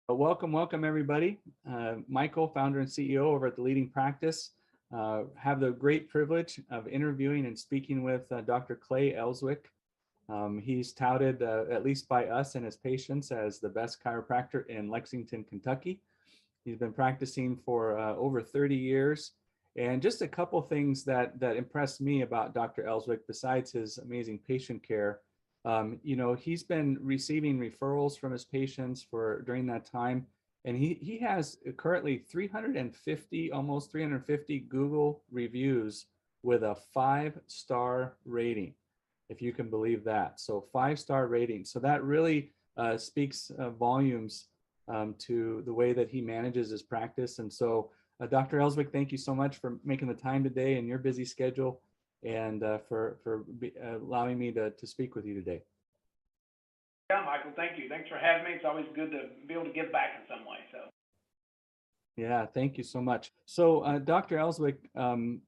Welcome everybody. Michael, founder and CEO over at The Leading Practice, have the great privilege of interviewing and speaking with Dr. Clay Elswick. He's touted, at least by us and his patients, as the best chiropractor in Lexington, Kentucky. He's been practicing for over 30 years. And just a couple things that impressed me about Dr. Elswick, besides his amazing patient care. He's been receiving referrals from his patients for during that time, and he has currently 350, almost 350 Google reviews with a 5-star rating, if you can believe that. So 5-star rating. So that really speaks volumes to the way that he manages his practice. And so, Dr. Elswick, thank you so much for making the time today in your busy schedule, and for allowing me to speak with you today. Yeah, Michael, thank you. Thanks for having me. It's always good to be able to give back in some way. So. Yeah, thank you so much. So, Dr. Elswick,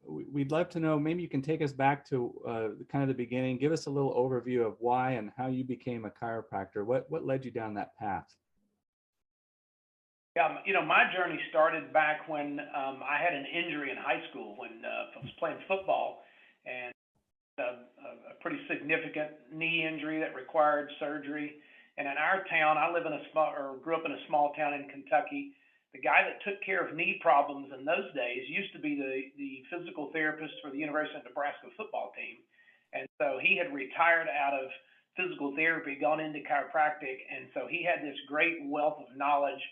we'd love to know, maybe you can take us back to kind of the beginning, give us a little overview of why and how you became a chiropractor. What led you down that path? Yeah, my journey started back when I had an injury in high school when I was playing football, and a pretty significant knee injury that required surgery. And in our town, I grew up in a small town in Kentucky. The guy that took care of knee problems in those days used to be the physical therapist for the University of Nebraska football team. And so he had retired out of physical therapy, gone into chiropractic. And so he had this great wealth of knowledge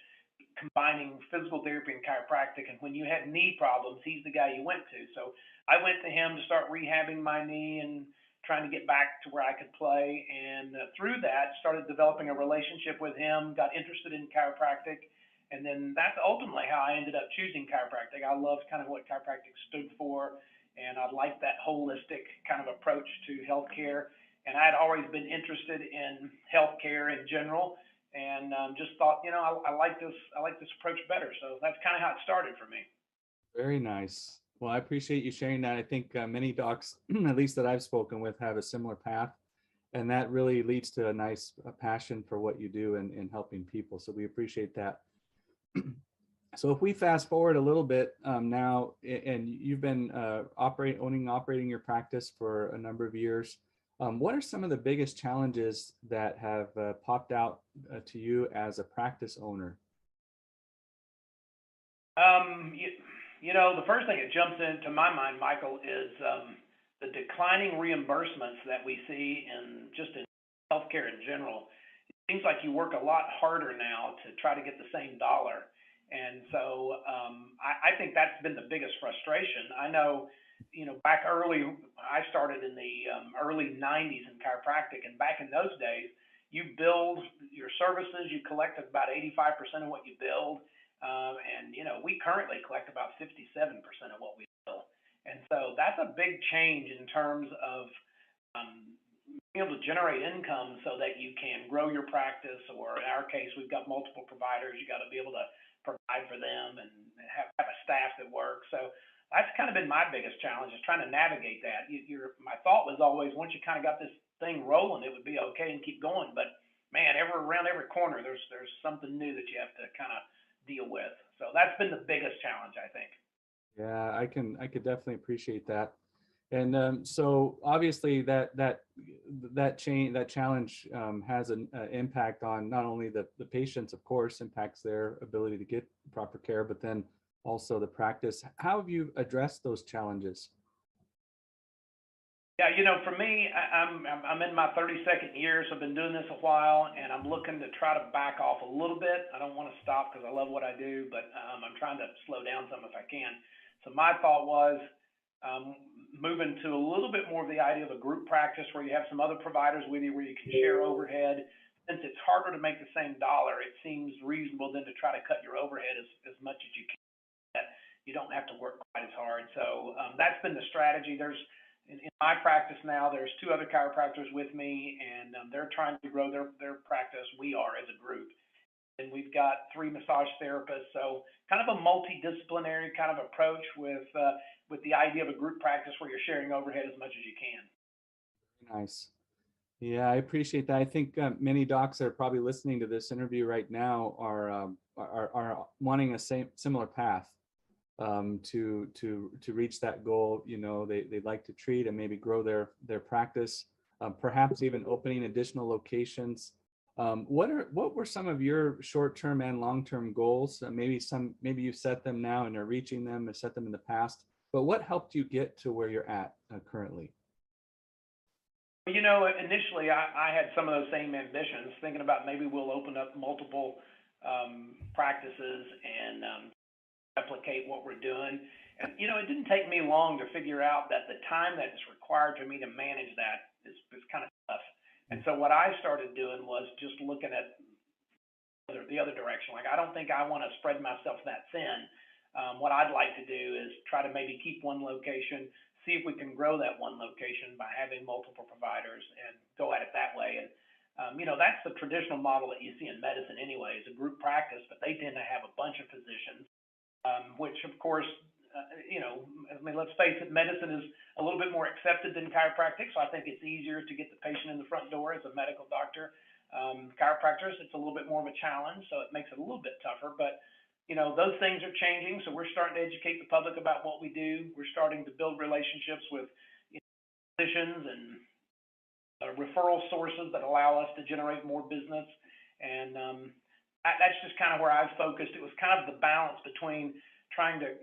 combining physical therapy and chiropractic. And when you had knee problems, he's the guy you went to. So I went to him to start rehabbing my knee and trying to get back to where I could play. And through that, started developing a relationship with him, got interested in chiropractic. And then that's ultimately how I ended up choosing chiropractic. I loved kind of what chiropractic stood for, and I liked that holistic kind of approach to healthcare. And I had always been interested in healthcare in general, and just thought, I like this approach better. So that's kind of how it started for me. Very nice. Well, I appreciate you sharing that. I think many docs, at least that I've spoken with, have a similar path, and that really leads to a nice passion for what you do in helping people. So we appreciate that. So if we fast forward a little bit now, and you've been operating your practice for a number of years, what are some of the biggest challenges that have popped out to you as a practice owner? The first thing that jumps into my mind, Michael, is the declining reimbursements that we see in healthcare in general. It seems like you work a lot harder now to try to get the same dollar. And so I think that's been the biggest frustration. I know, back early, I started in the early 90s in chiropractic, and back in those days, you billed your services, you collected about 85% of what you billed, and we currently collect about 57% of what we bill. And so that's a big change in terms of being able to generate income so that you can grow your practice, or in our case, we've got multiple providers. You got to be able to provide for them and have a staff that works. So that's kind of been my biggest challenge, is trying to navigate that. My thought was always, once you kind of got this thing rolling, it would be okay and keep going. But man, around every corner, there's something new that you have to kind of deal with. So that's been the biggest challenge, I think. Yeah, I could definitely appreciate that. And so obviously that challenge has an impact on not only the patients, of course, impacts their ability to get proper care, but then also the practice. How have you addressed those challenges? Yeah, for me, I'm in my 32nd year, so I've been doing this a while, and I'm looking to try to back off a little bit. I don't want to stop because I love what I do, but I'm trying to slow down some if I can. So my thought was moving to a little bit more of the idea of a group practice where you have some other providers with you, where you can share overhead. Since it's harder to make the same dollar, it seems reasonable then to try to cut your overhead as much as you can. You don't have to work quite as hard. So that's been the strategy. In my practice now, there's 2 other chiropractors with me, and they're trying to grow their practice. We are as a group. And we've got 3 massage therapists. So kind of a multidisciplinary kind of approach with the idea of a group practice where you're sharing overhead as much as you can. Nice. Yeah, I appreciate that. I think many docs that are probably listening to this interview right now are wanting a similar path to reach that goal. You know, they'd like to treat and maybe grow their practice, perhaps even opening additional locations. What were some of your short-term and long-term goals? Maybe you set them now and are reaching them, and set them in the past. But what helped you get to where you're at currently? You know, initially I had some of those same ambitions, thinking about maybe we'll open up multiple practices and replicate what we're doing. And you know, it didn't take me long to figure out that the time that is required for me to manage that is kind of tough. And so what I started doing was just looking at the other direction. Like, I don't think I want to spread myself that thin. What I'd like to do is try to maybe keep one location, see if we can grow that one location by having multiple providers and go at it that way. And you know, that's the traditional model that you see in medicine anyway, is a group practice, but they tend to have a bunch of physicians, which of course, you know, I mean, let's face it, medicine is a little bit more accepted than chiropractic, so I think it's easier to get the patient in the front door as a medical doctor. Chiropractors, it's a little bit more of a challenge, so it makes it a little bit tougher. But you know, those things are changing, so we're starting to educate the public about what we do. We're starting to build relationships with, you know, physicians and referral sources that allow us to generate more business. And that's just kind of where I've focused. It was kind of the balance between trying to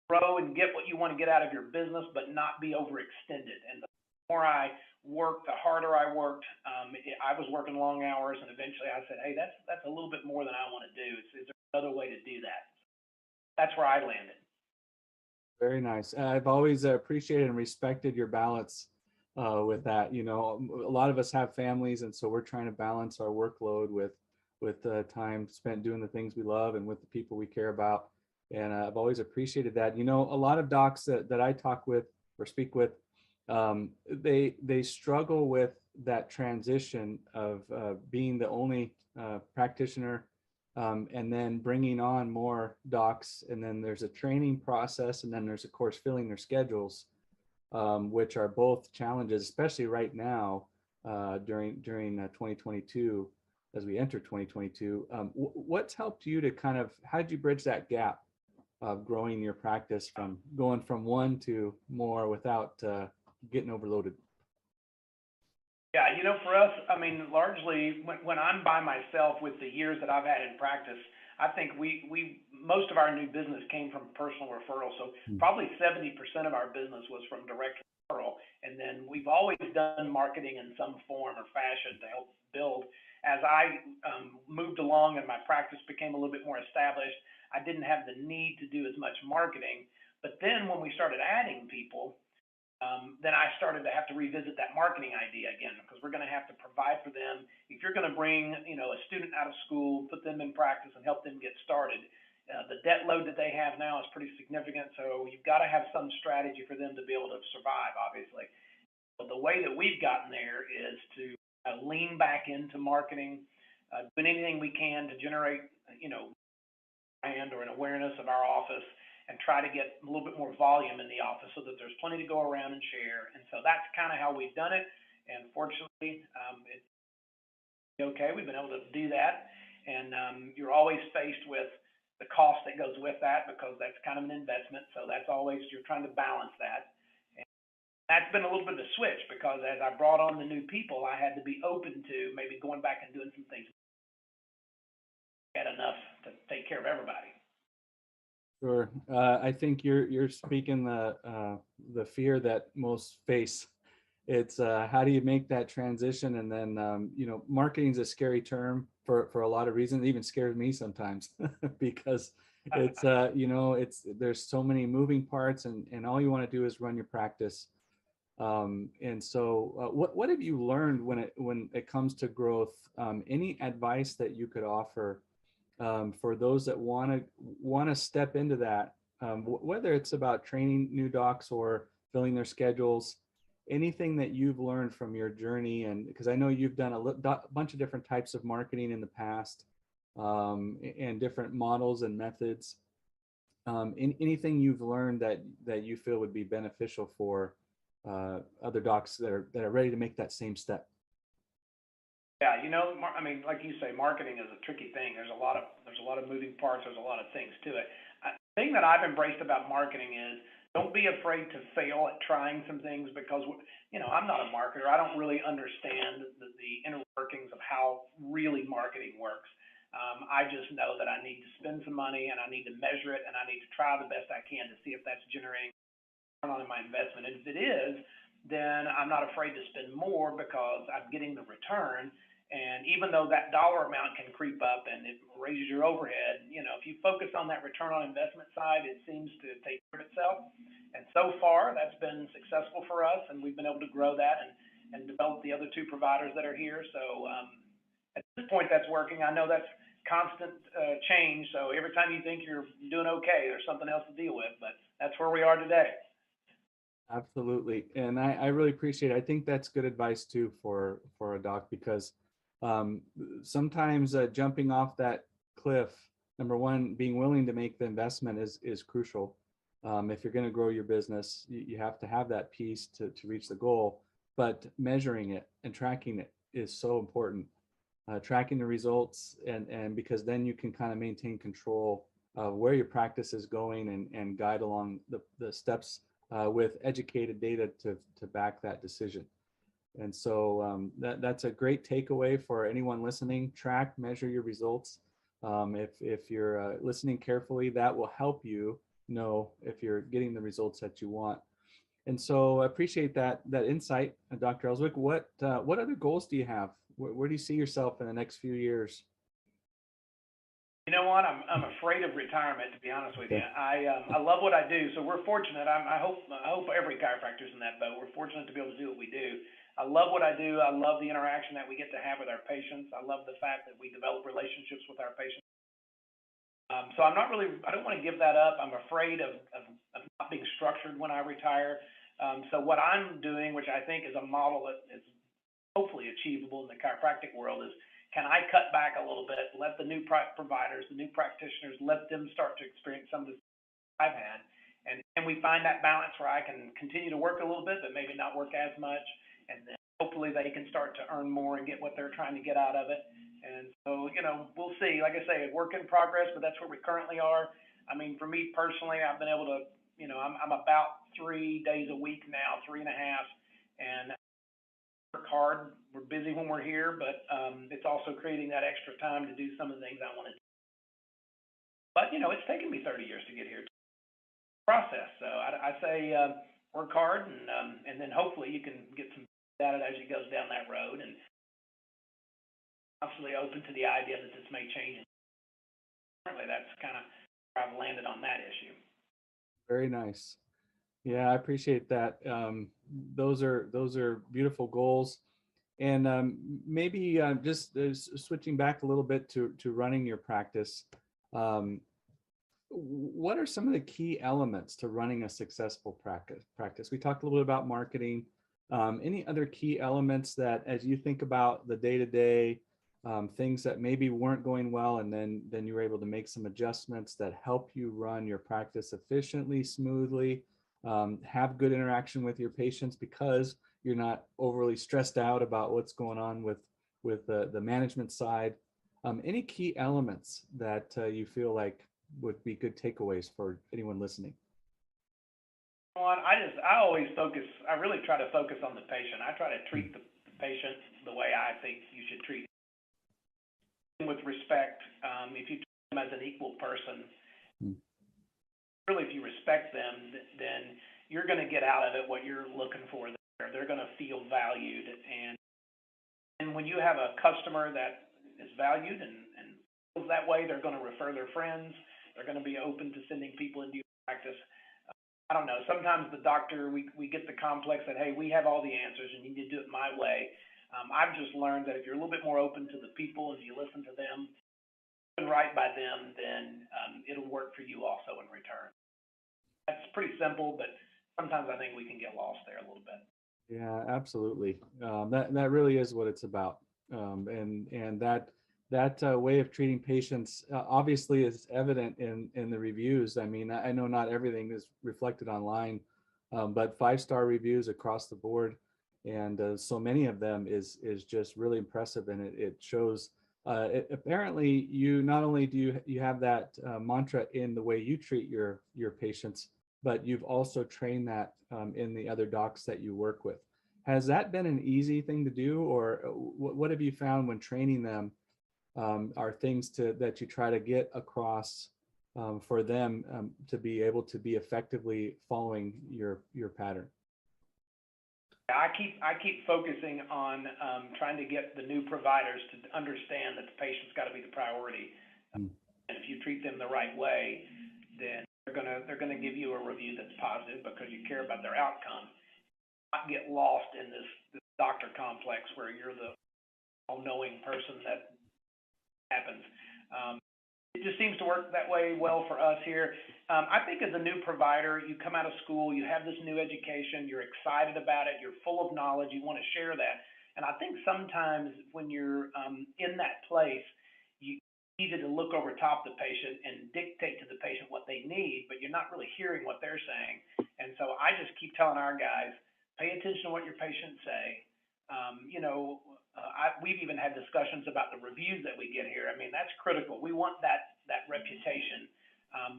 grow and get what you want to get out of your business, but not be overextended. And the more I worked, the harder I worked. I was working long hours, and eventually I said, "Hey, that's a little bit more than I want to do. Is there another way to do that?" That's where I landed. Very nice. I've always appreciated and respected your balance with that. You know, a lot of us have families, and so we're trying to balance our workload with time spent doing the things we love and with the people we care about. And I've always appreciated that. You know, a lot of docs that I talk with or speak with, they struggle with that transition of being the only practitioner, and then bringing on more docs, and then there's a training process, and then there's of course filling their schedules, which are both challenges, especially right now during 2022 as we enter 2022. What's helped you to kind of, how did you bridge that gap of growing your practice from going from one to more without getting overloaded? Yeah, you know, for us, I mean, largely when I'm by myself with the years that I've had in practice, I think we most of our new business came from personal referral. So probably 70% of our business was from direct referral. And then we've always done marketing in some form or fashion to help build. As I moved along and my practice became a little bit more established, I didn't have the need to do as much marketing. But then when we started adding people, then I started to have to revisit that marketing idea again, because we're going to have to provide for them. If you're going to bring, you know, a student out of school, put them in practice and help them get started, the debt load that they have now is pretty significant. So you've got to have some strategy for them to be able to survive, obviously. But the way that we've gotten there is to lean back into marketing, doing anything we can to generate, you know, brand or an awareness of our office, and try to get a little bit more volume in the office so that there's plenty to go around and share. And so that's kind of how we've done it. And fortunately, it's okay. We've been able to do that. And you're always faced with the cost that goes with that, because that's kind of an investment. So that's always, you're trying to balance that. And that's been a little bit of a switch, because as I brought on the new people, I had to be open to maybe going back and doing some things. I had enough to take care of everybody. Sure. I think you're speaking the fear that most face. It's how do you make that transition? And then you know, marketing is a scary term for a lot of reasons. It even scares me sometimes because it's you know, there's so many moving parts, and all you want to do is run your practice. And so what have you learned when it comes to growth? Any advice that you could offer for those that want to step into that, whether it's about training new docs or filling their schedules, anything that you've learned from your journey? And because I know you've done a bunch of different types of marketing in the past, and different models and methods, anything you've learned that you feel would be beneficial for other docs that are ready to make that same step? Yeah, I mean, like you say, marketing is a tricky thing. There's a lot of moving parts. There's a lot of things to it. The thing that I've embraced about marketing is don't be afraid to fail at trying some things because I'm not a marketer. I don't really understand the inner workings of how really marketing works. I just know that I need to spend some money and I need to measure it and I need to try the best I can to see if that's generating return on my investment. And if it is, then I'm not afraid to spend more because I'm getting the return. And even though that dollar amount can creep up and it raises your overhead, if you focus on that return on investment side, it seems to take care of itself. And so far, that's been successful for us, and we've been able to grow that and develop the other two providers that are here. So at this point, that's working. I know that's constant change. So every time you think you're doing okay, there's something else to deal with. But that's where we are today. Absolutely. And I really appreciate it. I think that's good advice too for a doc, because sometimes jumping off that cliff, number one, being willing to make the investment is crucial. If you're going to grow your business, you have to have that piece to reach the goal, but measuring it and tracking it is so important. Tracking the results and because then you can kind of maintain control of where your practice is going and guide along the steps with educated data to back that decision. And so that's a great takeaway for anyone listening. Track, measure your results. If you're listening carefully, that will help you know if you're getting the results that you want. And so I appreciate that insight, Dr. Elswick. What other goals do you have? Where do you see yourself in the next few years? You know what? I'm afraid of retirement, to be honest with you. I love what I do, so we're fortunate. I hope every chiropractor's in that boat. We're fortunate to be able to do what we do. I love what I do. I love the interaction that we get to have with our patients. I love the fact that we develop relationships with our patients. So I don't want to give that up. I'm afraid of not being structured when I retire. So what I'm doing, which I think is a model that is hopefully achievable in the chiropractic world, is can I cut back a little bit, let the new providers, the new practitioners, let them start to experience some of the I've had, and we find that balance where I can continue to work a little bit, but maybe not work as much, and then hopefully they can start to earn more and get what they're trying to get out of it. And so, we'll see. Like I say, a work in progress, but that's where we currently are. I mean, for me personally, I've been able to, I'm about 3 days a week now, 3.5, and work hard. We're busy when we're here, but it's also creating that extra time to do some of the things I want to do. But, it's taken me 30 years to get here. Process. So I say work hard, and then hopefully you can get some data as it goes down that road, and constantly open to the idea that this may change. Currently, that's kind of where I've landed on that issue. Very nice. Yeah, I appreciate that. Those are beautiful goals. And maybe just switching back a little bit to running your practice. What are some of the key elements to running a successful practice? We talked a little bit about marketing. Any other key elements that, as you think about the day-to-day things that maybe weren't going well, and then you were able to make some adjustments that help you run your practice efficiently, smoothly, have good interaction with your patients because you're not overly stressed out about what's going on with the management side. Any key elements that you feel like would be good takeaways for anyone listening? I really try to focus on the patient. I try to treat the patient the way I think you should treat them, with respect. If you treat them as an equal person, really, if you respect them, then you're going to get out of it what you're looking for there. They're going to feel valued. And when you have a customer that is valued and feels that way, they're going to refer their friends. They're going to be open to sending people into your practice. I don't know. Sometimes the doctor, we get the complex that, hey, we have all the answers and you need to do it my way. I've just learned that if you're a little bit more open to the people and you listen to them, and right by them, then it'll work for you also in return. That's pretty simple, but sometimes I think we can get lost there a little bit. Yeah, absolutely. That really is what it's about. And that way of treating patients obviously is evident in the reviews. I mean, I know not everything is reflected online, but 5-star reviews across the board. and so many of them is just really impressive, and it shows. Apparently, you not only do you have that mantra in the way you treat your patients, but you've also trained that in the other docs that you work with. Has that been an easy thing to do, or what have you found when training them are things that you try to get across for them to be able to be effectively following your pattern? I keep focusing on trying to get the new providers to understand that the patient's got to be the priority. Mm. And if you treat them the right way, then they're gonna give you a review that's positive because you care about their outcome. Not get lost in this doctor complex where you're the all-knowing person that happens. It just seems to work that way well for us here. I think as a new provider, you come out of school, you have this new education, you're excited about it, you're full of knowledge, you want to share that. And I think sometimes when you're in that place, it's easy to look over top the patient and dictate to the patient what they need, but you're not really hearing what they're saying. And so I just keep telling our guys, pay attention to what your patients say. We've even had discussions about the reviews that we get here. I mean, that's critical. We want that reputation.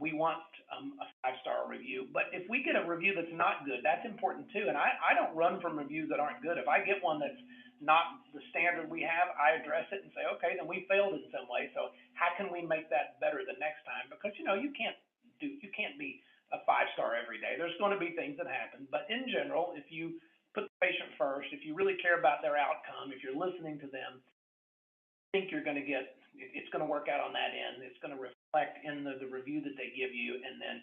We want a 5-star review. But if we get a review that's not good, that's important too. And I don't run from reviews that aren't good. If I get one that's not the standard we have, I address it and say, okay, then we failed in some way. So how can we make that better the next time? Because you can't be a 5-star every day. There's going to be things that happen. But in general, if you put the patient first, if you really care about their outcome, if you're listening to them, I think it's going to work out on that end. It's going to reflect in the review that they give you, and then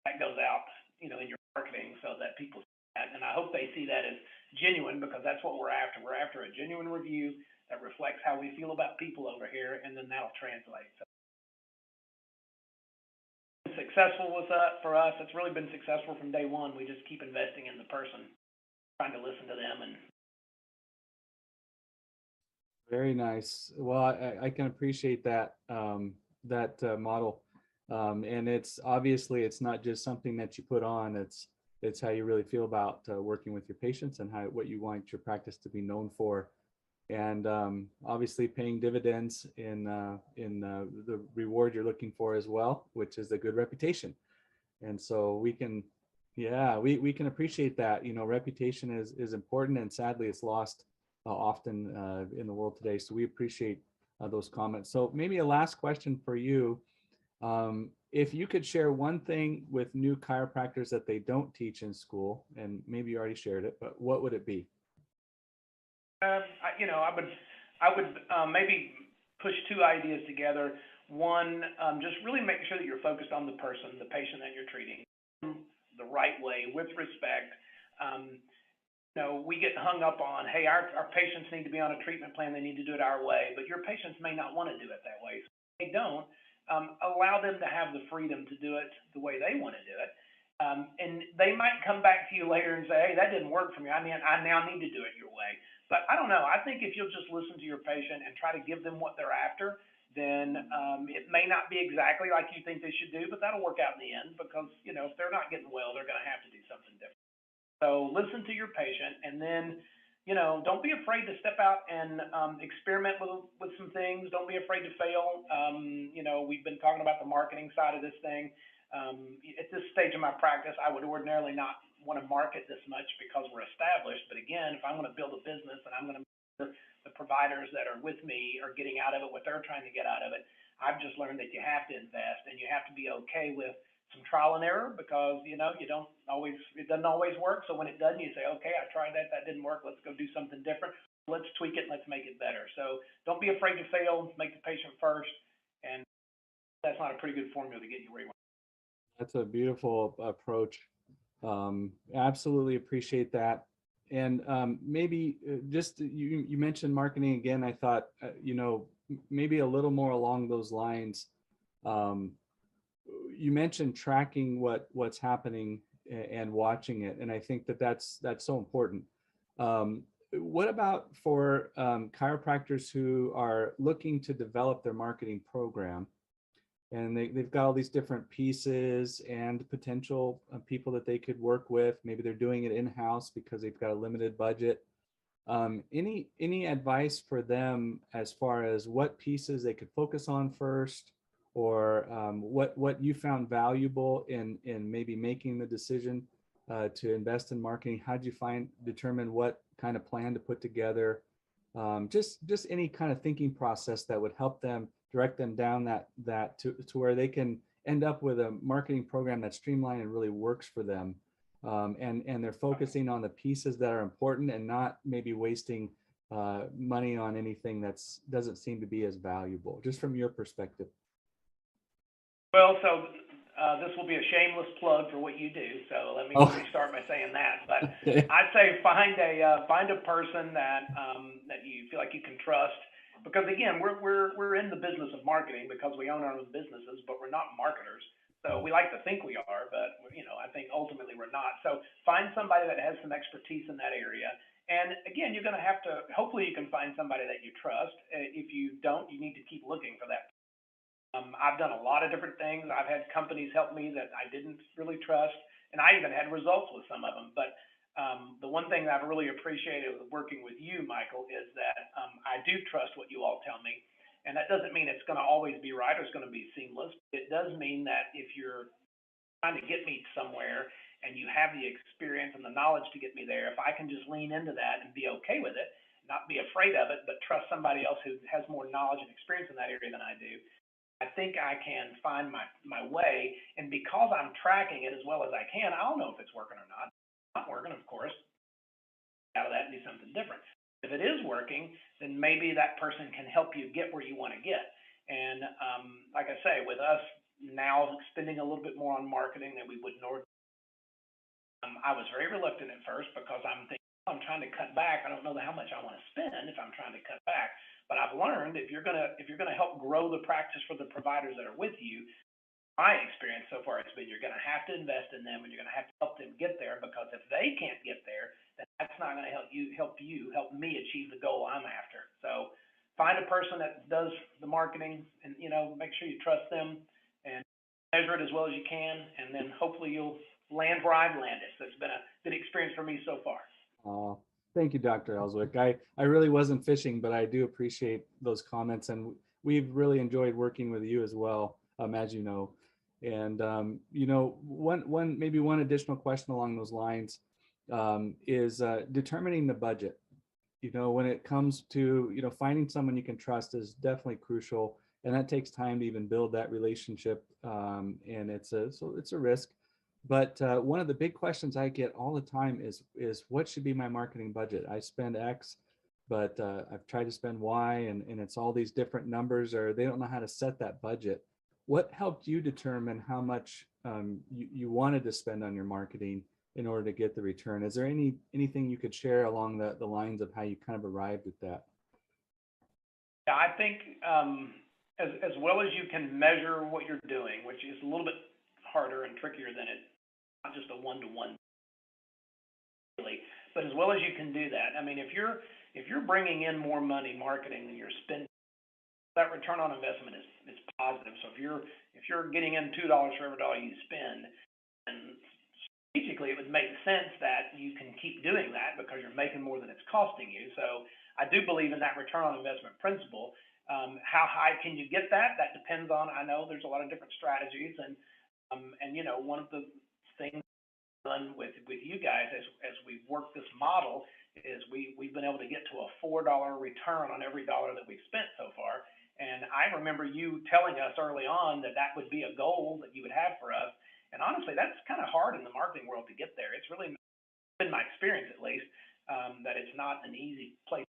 that goes out, in your marketing so that people see that. And I hope they see that as genuine, because that's what we're after. We're after a genuine review that reflects how we feel about people over here, and then that'll translate. So successful for us. It's really been successful from day one. We just keep investing in the person, trying to listen to them. And Very nice. Well, I can appreciate that model, and it's obviously it's not just something that you put on. It's how you really feel about working with your patients and what you want your practice to be known for, and obviously paying dividends in the reward you're looking for as well, which is a good reputation. And so we can appreciate that. Reputation is important, and sadly it's lost often in the world today. So we appreciate those comments. So maybe a last question for you. If you could share one thing with new chiropractors that they don't teach in school, and maybe you already shared it, but what would it be? I would maybe push two ideas together. One, just really make sure that you're focused on the person, the patient that you're treating, the right way, with respect. We get hung up on, hey, our patients need to be on a treatment plan. They need to do it our way, but your patients may not want to do it that way. So if they don't, allow them to have the freedom to do it the way they want to do it. And they might come back to you later and say, hey, that didn't work for me. I now need to do it your way. But I don't know. I think if you'll just listen to your patient and try to give them what they're after, then it may not be exactly like you think they should do, but that'll work out in the end, because, if they're not getting well, they're going to have to do something different. So listen to your patient, and then, don't be afraid to step out and experiment with some things. Don't be afraid to fail. We've been talking about the marketing side of this thing. At this stage of my practice, I would ordinarily not want to market this much because we're established. But again, if I'm going to build a business and I'm going to make sure the providers that are with me are getting out of it what they're trying to get out of it, I've just learned that you have to invest, and you have to be okay with some trial and error, because it doesn't always work. So when it doesn't, you say, okay, I tried that didn't work, let's go do something different, let's tweak it, let's make it better. So don't be afraid to fail, make the patient first, and that's not a pretty good formula to get you where you want. That's a beautiful approach. Absolutely appreciate that. And maybe just you mentioned marketing again. I thought maybe a little more along those lines. You mentioned tracking what's happening and watching it, and I think that's so important. What about for chiropractors who are looking to develop their marketing program? and they've got all these different pieces and potential people that they could work with. Maybe they're doing it in-house because they've got a limited budget. Any advice for them as far as what pieces they could focus on first, or what you found valuable in maybe making the decision to invest in marketing? How did you determine what kind of plan to put together? Just any kind of thinking process that would help them, direct them down that to where they can end up with a marketing program that's streamlined and really works for them. And they're focusing on the pieces that are important and not maybe wasting money on anything doesn't seem to be as valuable, just from your perspective. Well, so this will be a shameless plug for what you do. So let me start by saying that. But Okay. I'd say find a person that you feel like you can trust. Because again, we're in the business of marketing because we own our own businesses, but we're not marketers. So we like to think we are, but I think ultimately we're not. So find somebody that has some expertise in that area. And again, you're going to have to. Hopefully, you can find somebody that you trust. If you don't, you need to keep looking for that. I've done a lot of different things. I've had companies help me that I didn't really trust, and I even had results with some of them. But the one thing that I've really appreciated with working with you, Michael, is that I do trust what you all tell me. And that doesn't mean it's going to always be right or it's going to be seamless. It does mean that if you're trying to get me somewhere and you have the experience and the knowledge to get me there, if I can just lean into that and be okay with it, not be afraid of it, but trust somebody else who has more knowledge and experience in that area than I do, I think I can find my way. And because I'm tracking it as well as I can, I'll know if it's working or not. If it's not working, of course, out of that and do something different. If it is working, then maybe that person can help you get where you want to get. And like I say, with us now spending a little bit more on marketing than we would normally, I was very reluctant at first because I'm thinking, I'm trying to cut back. I don't know how much I want to spend if I'm trying to cut back. But I've learned if you're gonna help grow the practice for the providers that are with you, my experience so far has been you're going to have to invest in them and you're going to have to help them get there, because if they can't get there, then that's not going to help me achieve the goal I'm after. So find a person that does the marketing and, make sure you trust them and measure it as well as you can. And then hopefully you'll land where I've landed. So it's been a good experience for me so far. Thank you, Dr. Elswick. I really wasn't fishing, but I do appreciate those comments, and we've really enjoyed working with you as well, as you know. And one additional question along those lines is determining the budget. When it comes to finding someone you can trust is definitely crucial, and that takes time to even build that relationship. And it's a risk. But one of the big questions I get all the time is what should be my marketing budget? I spend X, but I've tried to spend Y, and it's all these different numbers, or they don't know how to set that budget. What helped you determine how much you wanted to spend on your marketing in order to get the return? Is there anything you could share along the lines of how you kind of arrived at that? Yeah, I think as well as you can measure what you're doing, which is a little bit harder and trickier than it, not just a one-to-one, really, but as well as you can do that. I mean, if you're bringing in more money marketing than you're spending, that return on investment is positive. So if you're getting in $2 for every dollar you spend, and strategically it would make sense that you can keep doing that because you're making more than it's costing you. So I do believe in that return on investment principle. How high can you get that? That depends on. I know there's a lot of different strategies, and one of the things done with you guys as we've worked this model is we've been able to get to a $4 return on every dollar that we've spent so far. And I remember you telling us early on that would be a goal that you would have for us. And honestly, that's kind of hard in the marketing world to get there. It's really been my experience, at least, that it's not an easy place.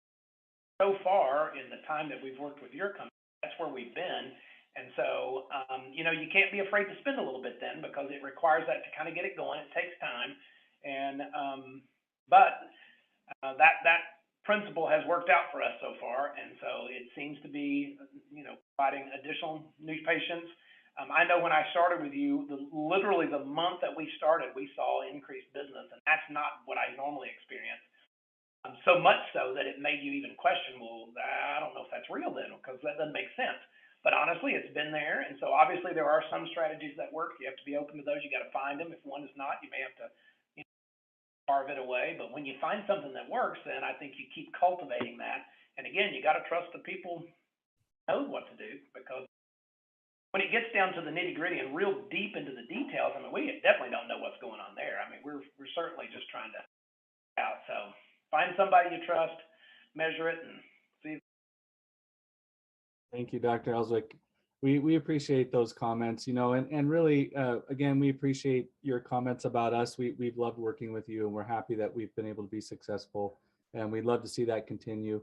So far in the time that we've worked with your company, that's where we've been. And so, you can't be afraid to spend a little bit then, because it requires that to kind of get it going. It takes time. And, that principle has worked out for us so far. And so it seems to be, providing additional new patients. I know when I started with you, literally the month that we started, we saw increased business, and that's not what I normally experience. So much so that it made you even question, well, I don't know if that's real then, because that doesn't make sense. But honestly, it's been there. And so obviously there are some strategies that work. You have to be open to those. You got to find them. If one is not, you may have to, you know, carve it away. But when you find something that works, then I think you keep cultivating that. And again, you got to trust the people who know what to do, because when it gets down to the nitty gritty and real deep into the details, I mean, we definitely don't know what's going on there. I mean, we're certainly just trying to out. So find somebody you trust, measure it, and see. Thank you, Dr. Elswick. We appreciate those comments, and really, again, we appreciate your comments about us. We've loved working with you, and we're happy that we've been able to be successful, and we'd love to see that continue.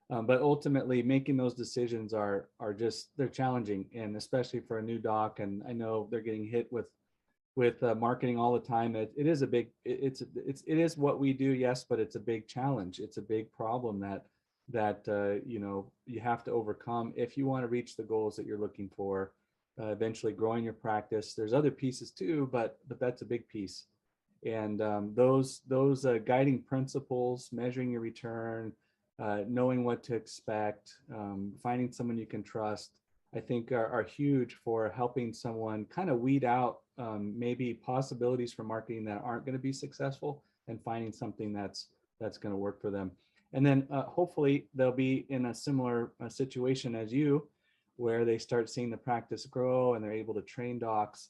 But ultimately, making those decisions are just, they're challenging, and especially for a new doc. And I know they're getting hit with marketing all the time. It is a big, it is what we do, yes, but it's a big challenge. It's a big problem that you have to overcome if you want to reach the goals that you're looking for. Eventually growing your practice. There's other pieces too, but that's a big piece. And those guiding principles, measuring your return, knowing what to expect, finding someone you can trust, I think are huge for helping someone kind of weed out maybe possibilities for marketing that aren't going to be successful, and finding something that's going to work for them. And then hopefully they'll be in a similar situation as you, where they start seeing the practice grow and they're able to train docs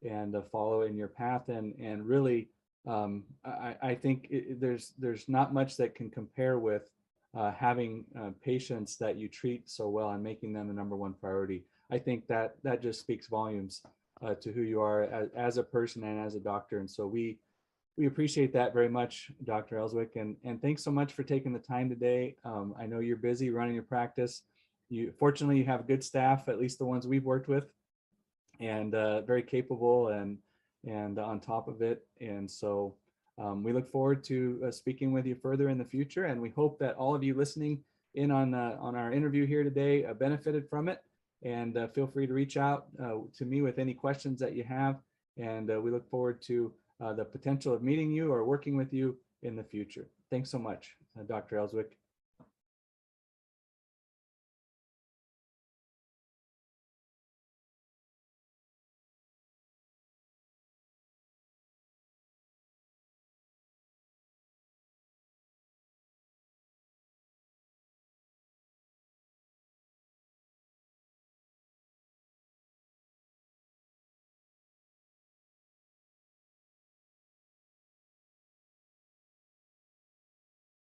and follow in your path. And really, I think there's not much that can compare with having patients that you treat so well and making them the number one priority. I think that just speaks volumes to who you are as a person and as a doctor. And so we appreciate that very much, Dr. Elswick, and thanks so much for taking the time today. I know you're busy running your practice. Fortunately, you have good staff, at least the ones we've worked with, and very capable and on top of it. And so we look forward to speaking with you further in the future, and we hope that all of you listening in on our interview here today benefited from it. And feel free to reach out to me with any questions that you have, and we look forward to the potential of meeting you or working with you in the future. Thanks so much, Dr. Elswick.